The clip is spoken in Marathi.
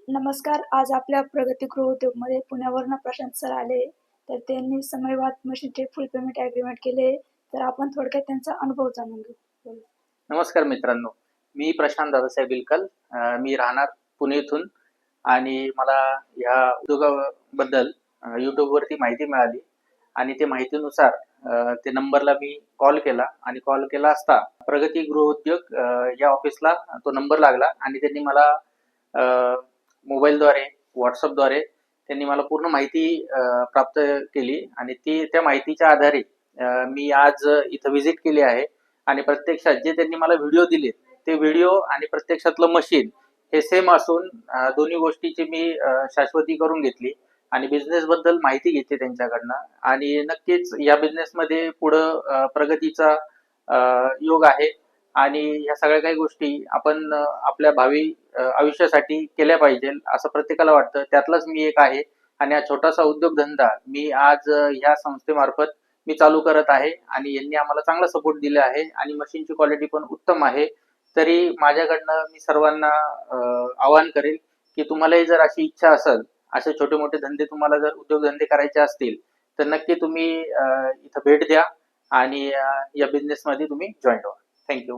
नमस्कार. आज आपल्या प्रगती गृह उद्योगमध्ये पुण्यावरून प्रशांत सर आले. तर त्यांनी समयवाद मशीनचे फुल पेमेंट ॲग्रीमेंट केले. तर आपण थोडक्यात त्यांचा अनुभव जाणून घेऊ. बोला. नमस्कार मित्रांनो, मी प्रशांत दादासाहेब विलकल. मी राहणार पुणे इथून आणि मला ह्या उद्योगाबद्दल यूट्यूबवरती माहिती मिळाली आणि ते माहितीनुसार ते नंबरला मी कॉल केला आणि कॉल केला असता प्रगती गृहउद्योग या ऑफिसला तो नंबर लागला आणि त्यांनी मला मोबाईलद्वारे, व्हॉट्सअपद्वारे त्यांनी मला पूर्ण माहिती प्राप्त केली आणि त्या माहितीच्या आधारे मी आज इथं व्हिजिट केली आहे आणि प्रत्यक्षात जे त्यांनी मला व्हिडिओ दिले ते व्हिडिओ आणि प्रत्यक्षातलं मशीन हे सेम असून दोन्ही गोष्टीची मी शाश्वती करून घेतली आणि बिझनेस बद्दल माहिती घेतली त्यांच्याकडनं आणि नक्कीच या बिझनेसमध्ये पुढं प्रगतीचा योग आहे आणि ह्या सगळ्या काही गोष्टी आपण आपल्या भावी आयुष्यासाठी केल्या पाहिजे असं प्रत्येकाला वाटतं. त्यातलाच मी एक आहे आणि हा छोटासा उद्योगधंदा मी आज ह्या संस्थेमार्फत मी चालू करत आहे आणि यांनी आम्हाला चांगला सपोर्ट दिला आहे आणि मशीनची क्वालिटी पण उत्तम आहे. तरी माझ्याकडनं मी सर्वांना आवाहन करेल की तुम्हालाही जर अशी इच्छा असेल, असे छोटे मोठे धंदे तुम्हाला जर उद्योगधंदे करायचे असतील तर नक्की तुम्ही इथं भेट द्या आणि या बिझनेसमध्ये तुम्ही जॉईन व्हा. थँक्यू.